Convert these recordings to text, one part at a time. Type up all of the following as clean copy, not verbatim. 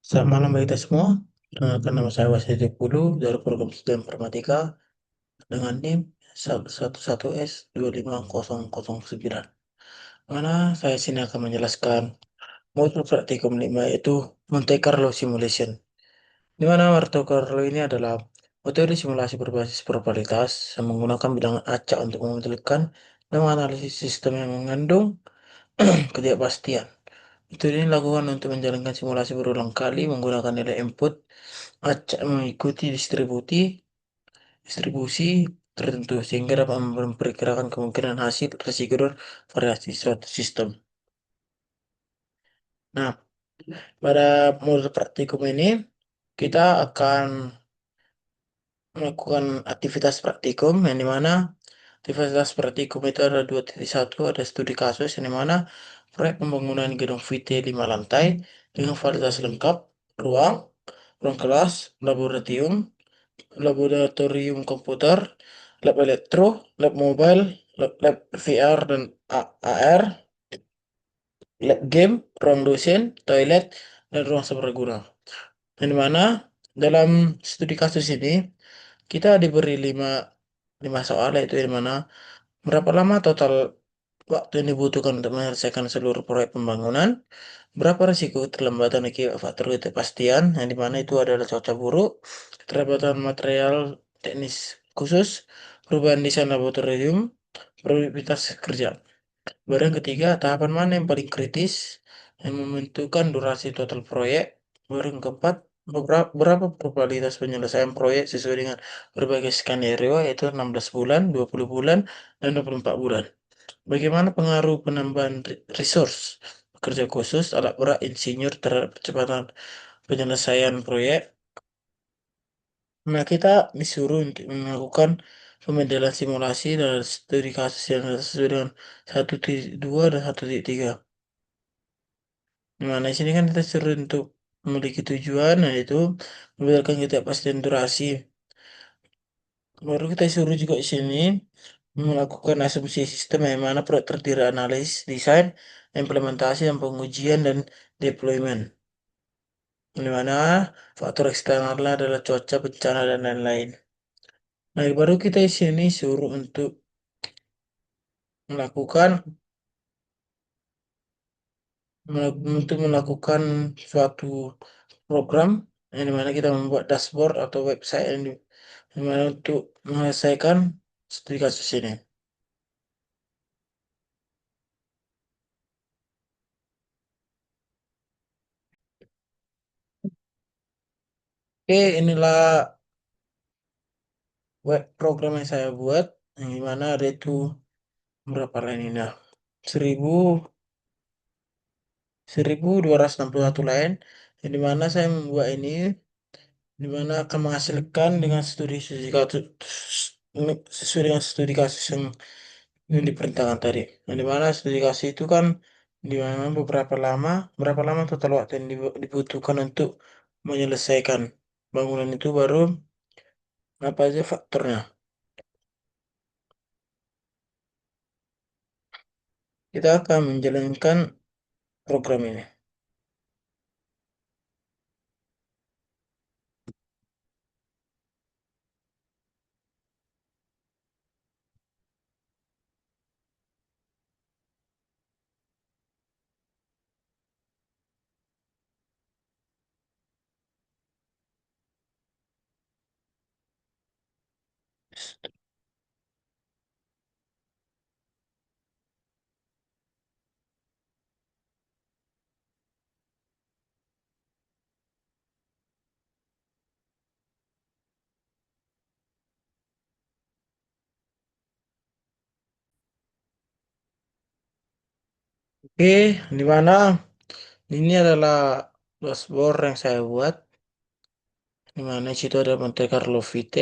Selamat malam bagi kita semua. Perkenalkan nama saya Wasidi Pulu dari program Studi Informatika dengan NIM 11S25009. Mana saya sini akan menjelaskan modul praktikum 5 yaitu Monte Carlo Simulation. Di mana Monte Carlo ini adalah metode simulasi berbasis probabilitas yang menggunakan bilangan acak untuk memodelkan dan menganalisis sistem yang mengandung ketidakpastian. Metode ini dilakukan untuk menjalankan simulasi berulang kali menggunakan nilai input acak mengikuti distribusi tertentu sehingga dapat memperkirakan kemungkinan hasil resiko dan variasi suatu sistem. Nah, pada modul praktikum ini kita akan melakukan aktivitas praktikum yang dimana aktivitas praktikum itu ada 2.1, ada studi kasus yang dimana proyek pembangunan gedung VT 5 lantai dengan fasilitas lengkap, ruang, ruang kelas, laboratorium komputer, lab elektro, lab mobile, lab VR dan AR, lab game, ruang dosen, toilet, dan ruang serbaguna. Yang dimana dalam studi kasus ini kita diberi lima soal yaitu yang mana berapa lama total waktu yang dibutuhkan untuk menyelesaikan seluruh proyek pembangunan, berapa risiko keterlambatan akibat faktor ketidakpastian, yang dimana itu adalah cuaca buruk, keterlambatan material teknis khusus, perubahan desain laboratorium, produktivitas kerja. Baru yang ketiga, tahapan mana yang paling kritis yang menentukan durasi total proyek. Baru yang keempat, berapa probabilitas penyelesaian proyek sesuai dengan berbagai skenario yaitu 16 bulan, 20 bulan, dan 24 bulan. Bagaimana pengaruh penambahan resource, pekerja khusus, alat berat, insinyur terhadap percepatan penyelesaian proyek? Nah, kita disuruh untuk melakukan pemodelan simulasi dan studi kasus yang sesuai dengan 1.2 dan 1.3. Di mana di sini kan kita suruh untuk memiliki tujuan, yaitu memberikan ketidakpastian durasi. Baru kita suruh juga di sini melakukan asumsi sistem yang mana proyek terdiri analisis, desain, implementasi, dan pengujian dan deployment. Di mana faktor eksternalnya adalah cuaca, bencana, dan lain-lain. Nah, baru kita di sini suruh untuk melakukan untuk melakukan suatu program yang dimana kita membuat dashboard atau website yang dimana untuk menyelesaikan studi kasus ini. Oke, inilah web program yang saya buat yang dimana ada itu berapa line ini nah 1000 1261 line yang dimana saya membuat ini dimana akan menghasilkan dengan studi kasus sesuai dengan studi kasus yang diperintahkan tadi. Nah, di mana studi kasus itu kan di mana berapa lama total waktu yang dibutuhkan untuk menyelesaikan bangunan itu baru apa aja faktornya. Kita akan menjalankan program ini. Oke, di mana ini adalah dashboard yang saya buat. Di mana situ ada Monte Carlo VT,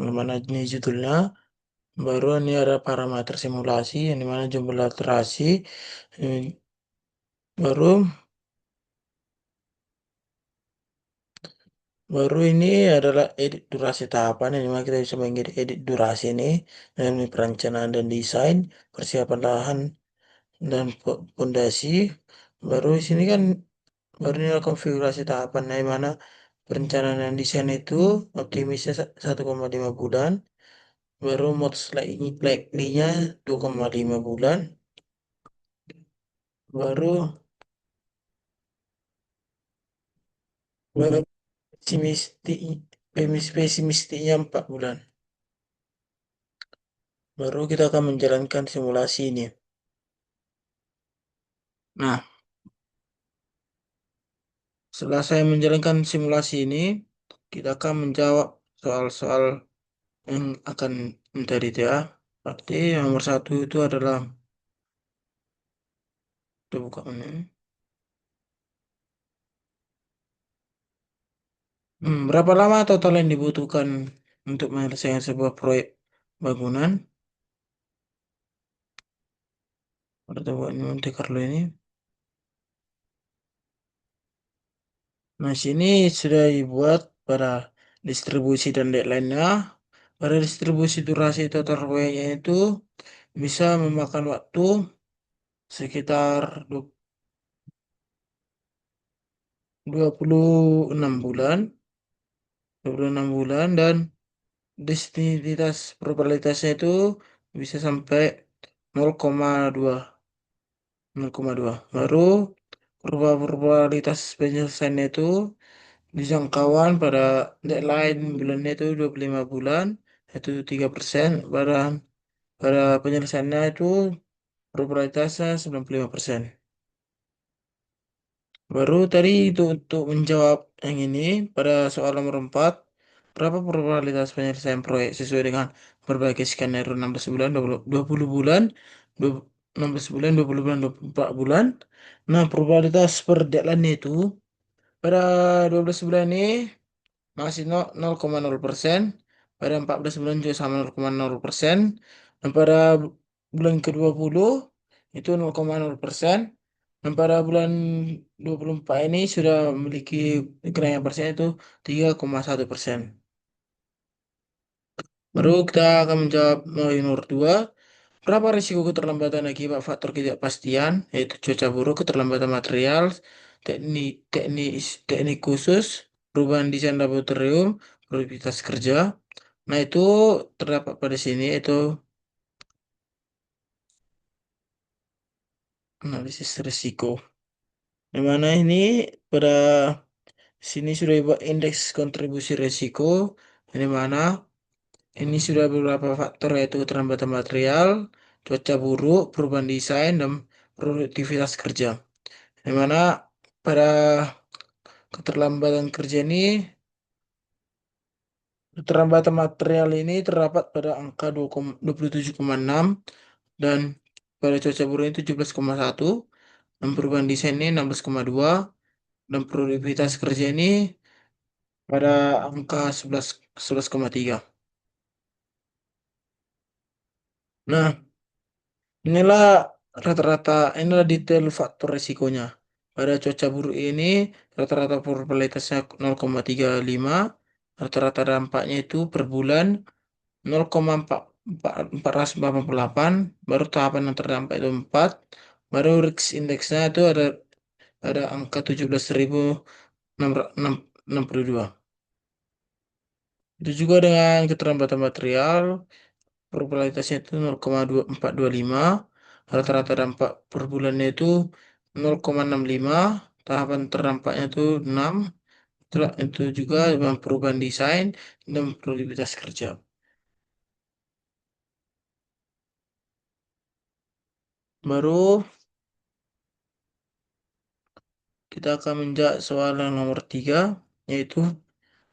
di mana ini judulnya. Baru ini ada parameter simulasi, yang dimana jumlah iterasi. eh, Baru baru ini adalah edit durasi tahapan, yang dimana kita bisa mengedit edit durasi ini dan perencanaan dan desain, persiapan lahan dan pondasi. Baru di sini kan Baru ini adalah konfigurasi tahapan, nah, yang mana perencanaan desain itu optimisnya 1,5 bulan, baru most likely-nya 2,5 bulan, baru baru pesimistiknya 4 bulan. Baru kita akan menjalankan simulasi ini. Nah, setelah saya menjalankan simulasi ini, kita akan menjawab soal-soal yang akan menjadi dia. Berarti nomor satu itu adalah, kita buka ini. Berapa lama total yang dibutuhkan untuk menyelesaikan sebuah proyek bangunan? Pertemuan Monte Carlo ini. Nah, sini sudah dibuat pada distribusi dan deadline-nya. Pada distribusi durasi total proyeknya itu bisa memakan waktu sekitar 26 bulan, 26 bulan, dan distintivitas probabilitasnya itu bisa sampai 0,2, 0,2. Baru probabilitas penyelesaiannya itu dijangkauan pada deadline bulannya itu 25 bulan, itu 3%. Pada penyelesaiannya itu probabilitasnya 95%. Baru tadi itu untuk menjawab yang ini, pada soal nomor 4, berapa probabilitas penyelesaian proyek sesuai dengan berbagai skenario 16 bulan, 20 bulan, 20 16 bulan, 20 bulan, 24 bulan. Nah, probabilitas per deadline itu pada 12 bulan ini masih 0,0%, pada 14 bulan juga sama 0,0%, dan pada bulan ke-20 itu 0,0%, dan pada bulan 24 ini sudah memiliki kenaikan persen itu 3,1%. Baru kita akan menjawab nomor 2. Berapa risiko keterlambatan akibat faktor ketidakpastian, yaitu cuaca buruk, keterlambatan material, teknik khusus, perubahan desain laboratorium, produktivitas kerja. Nah, itu terdapat pada sini, itu analisis risiko. Yang mana ini pada sini sudah dibuat indeks kontribusi risiko, yang mana ini sudah beberapa faktor, yaitu keterlambatan material, cuaca buruk, perubahan desain, dan produktivitas kerja. Yang mana pada keterlambatan kerja ini, keterlambatan material ini terdapat pada angka 27,6, dan pada cuaca buruk ini 17,1, dan perubahan desain ini 16,2, dan produktivitas kerja ini pada angka 11,3. Nah, inilah inilah detail faktor risikonya. Pada cuaca buruk ini rata-rata probabilitasnya 0,35, rata-rata dampaknya itu per bulan 0,488, baru tahapan yang terdampak itu 4, baru risk indeksnya itu ada angka 17.662. Itu juga dengan keterlambatan material, probabilitasnya itu 0,2425, rata-rata dampak per bulannya itu 0,65, tahapan terdampaknya itu 6. Itu juga dengan perubahan desain dan produktivitas kerja. Baru kita akan menjawab soal yang nomor 3, yaitu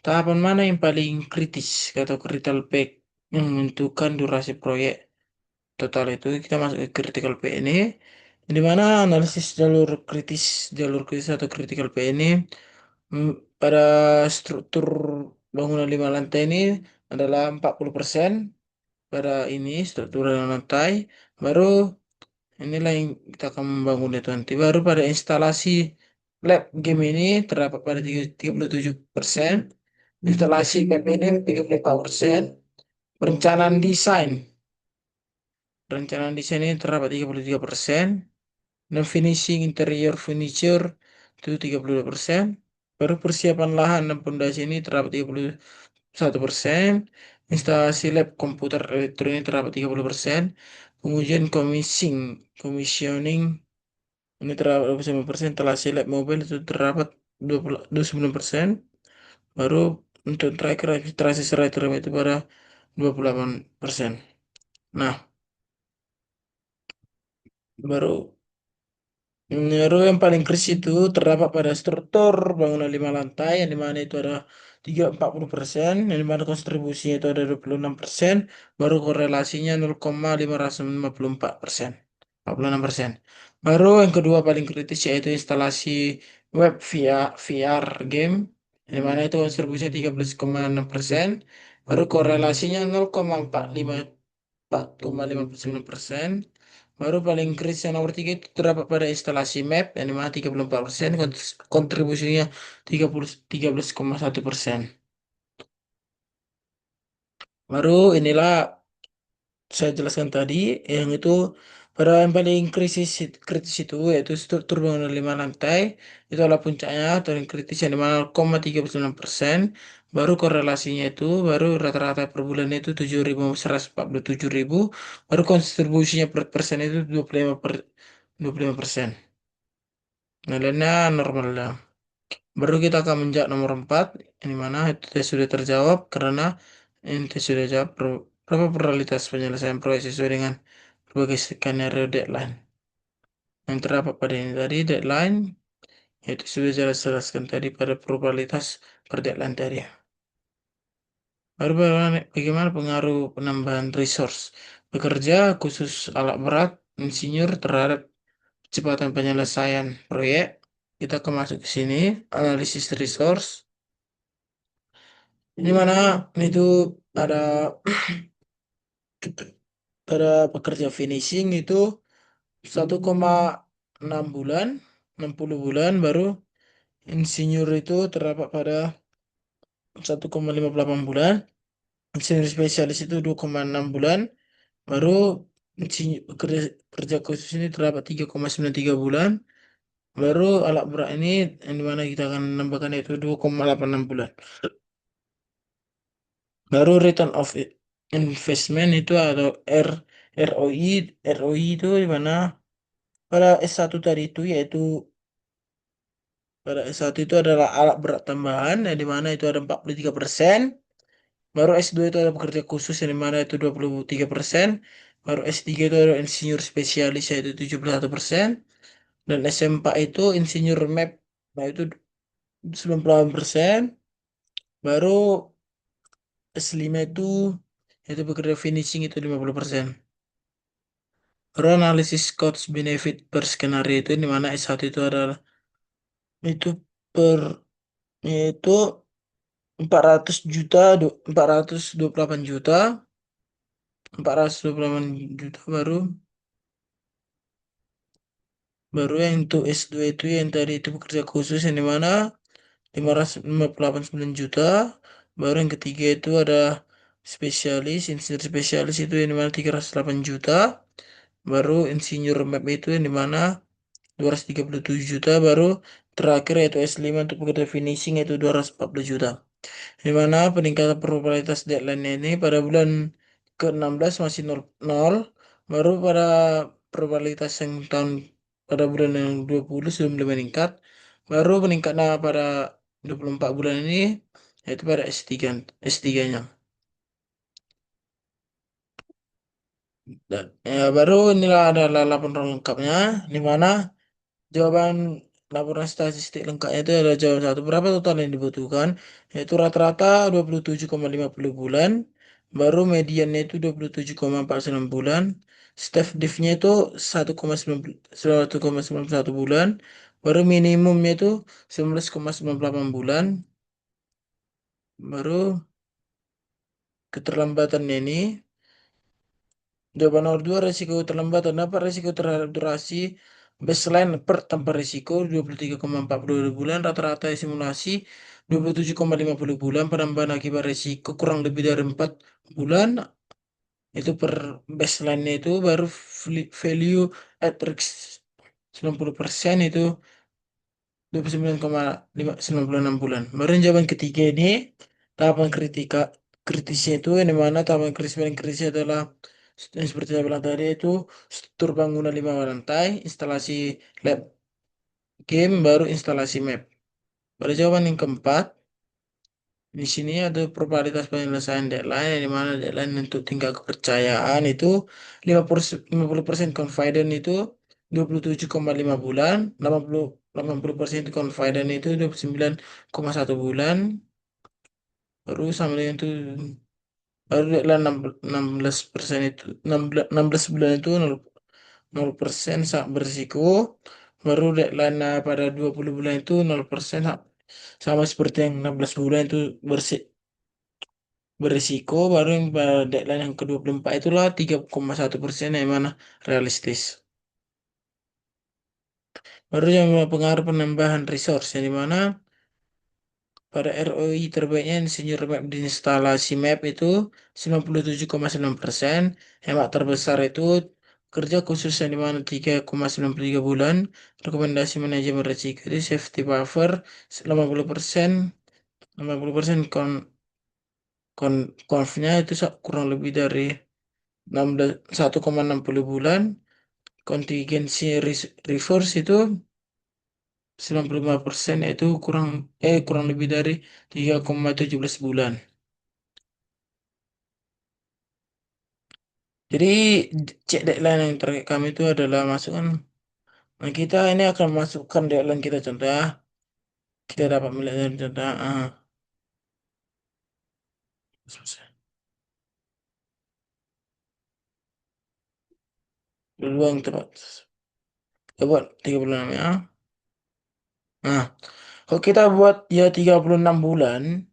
tahapan mana yang paling kritis atau critical path yang menentukan durasi proyek total. Itu kita masuk ke critical path ini, di mana analisis jalur kritis atau critical path ini, mm, pada struktur bangunan 5 lantai ini adalah 40%. Pada ini struktur lantai, baru inilah yang kita akan membangun itu nanti. Baru pada instalasi lab game ini terdapat pada 37%, instalasi lab ini 34%, perencanaan desain. Perencanaan desain ini terdapat 33%, dan finishing interior furniture itu 32%. Baru persiapan lahan dan pondasi ini terdapat 31%. Instalasi lab komputer elektronik terdapat 30%. Pengujian commissioning ini terdapat 29%. Instalasi lab mobil itu terdapat 29%. Baru untuk terakhir registrasi serai terima itu pada 28%. Nah, baru baru yang paling kritis itu terdapat pada struktur bangunan 5 lantai, yang dimana itu ada 40%, yang dimana kontribusinya itu ada 26%, baru korelasinya 0,554%. 46%. Baru yang kedua paling kritis yaitu instalasi web VR game, yang dimana itu kontribusinya 13,6%, baru korelasinya 0,459%. Baru paling kritis yang nomor 3 itu terdapat pada instalasi map, yang dimana 34%, kontribusinya 13,1%. Baru inilah saya jelaskan tadi, yang itu pada yang paling kritis itu yaitu struktur bangunan 5 lantai, itu adalah puncaknya atau yang kritis, yang dimana 0,39%. Baru korelasinya itu baru rata-rata per bulan itu 7.147.000. Baru kontribusinya per persen itu 25%. Nah, lainnya normal lah. Baru kita akan menjak nomor 4, yang mana itu sudah terjawab karena ini sudah jawab berapa probabilitas penyelesaian proyek sesuai dengan berbagai skenario deadline. Yang terdapat pada ini tadi deadline, yaitu sudah jelaskan tadi pada probabilitas per deadline tadi. Baru bagaimana pengaruh penambahan resource bekerja khusus alat berat insinyur terhadap kecepatan penyelesaian proyek. Kita akan masuk ke sini, analisis resource. Ini mana itu ada pada pekerja finishing itu 1,6 bulan, 60 bulan, baru insinyur itu terdapat pada 1,58 bulan, insinyur spesialis itu 2,6 bulan, baru insinyur pekerja khusus ini terdapat 3,93 bulan, baru alat berat ini yang dimana kita akan menambahkan itu 2,86 bulan. Baru return of investment itu atau ROI, ROI itu di mana pada S1 tadi itu yaitu pada S1 itu adalah alat berat tambahan, yang di mana itu ada 43%. Baru S2 itu ada pekerja khusus, yang di mana itu 23%. Baru S3 itu ada insinyur spesialis yaitu 71%. Dan S4 itu insinyur map, nah itu 98%. Baru S5 itu pekerja finishing itu 50%. Baru analisis cost benefit per skenario itu, di mana S1 itu adalah itu per itu 400 juta, 428 juta, 428 juta, baru yang itu S2 itu yang tadi itu pekerja khusus, yang dimana 589 juta. Baru yang ketiga itu ada spesialis, insinyur spesialis itu yang dimana 308 juta. Baru insinyur map itu yang dimana 237 juta. Baru terakhir yaitu S5 untuk pekerja finishing itu 240 juta. Di mana peningkatan probabilitas deadline ini pada bulan ke-16 masih 0, baru pada probabilitas yang pada bulan yang 20 sudah mulai meningkat, baru meningkatnya pada 24 bulan ini yaitu pada S3-nya. Dan baru inilah adalah laporan lengkapnya, di mana jawaban laporan statistik lengkapnya itu adalah jawaban satu. Berapa total yang dibutuhkan? Yaitu rata-rata 27,50 bulan. Baru mediannya itu 27,49 bulan. Staff diff-nya itu 1,91 bulan. Baru minimumnya itu 19,98 bulan. Baru keterlambatannya ini. Jawaban nomor 2, resiko terlambat terdapat resiko terhadap durasi baseline per tanpa risiko 23,42 bulan, rata-rata simulasi 27,50 bulan, penambahan akibat risiko kurang lebih dari 4 bulan, itu per baseline itu, baru value at risk 90% itu 29,596 bulan. Baru yang jawaban ketiga ini, tahapan kritisnya itu yang dimana tahapan kritis paling kritis adalah yang seperti saya bilang tadi itu struktur bangunan 5 lantai, instalasi lab game, baru instalasi map. Pada jawaban yang keempat, di sini ada probabilitas penyelesaian deadline, yang dimana deadline untuk tingkat kepercayaan itu 50% confident itu 27,5 bulan, 80% itu confident itu 29,1 bulan, baru sama dengan itu baru deadline 16% itu 16 bulan itu 0% sangat berisiko, baru deadline pada 20 bulan itu 0% sama seperti yang 16 bulan itu berisiko, baru yang pada deadline yang ke-24 itulah 3,1% yang mana realistis. Baru yang pengaruh penambahan resource yang dimana pada ROI terbaiknya insinyur map di instalasi map itu 97,9%, hemat terbesar itu kerja khusus yang dimana 3,93 bulan, rekomendasi manajemen risiko itu safety buffer 80%, 80% kon konfnya itu kurang lebih dari 1,60 bulan, kontingensi reverse itu 95% yaitu kurang lebih dari 3,17 bulan. Jadi cek deadline yang terakhir kami itu adalah masukkan. Nah, kita ini akan masukkan deadline kita contoh ya. Kita dapat melihat dari contoh. Dulu yang tepat. Coba 36 ya. Nah, kalau kita buat ya 36 bulan,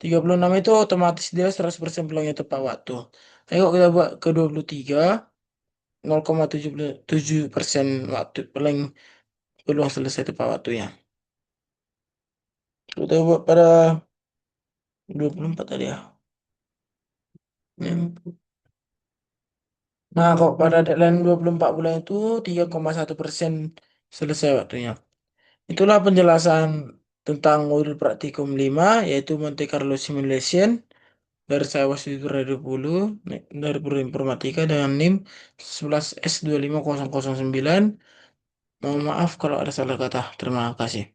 36 itu otomatis dia 100% peluangnya tepat waktu. Tapi kalau kita buat ke 23, 0,77% waktu paling peluang selesai tepat waktunya. Kita buat pada 24 tadi ya. Nah, kok pada deadline 24 bulan itu 3,1% selesai waktunya. Itulah penjelasan tentang modul praktikum 5, yaitu Monte Carlo Simulation. Dari saya Wasito Radipulu, dari Biro Informatika dengan NIM 11S25009. Mohon maaf kalau ada salah kata. Terima kasih.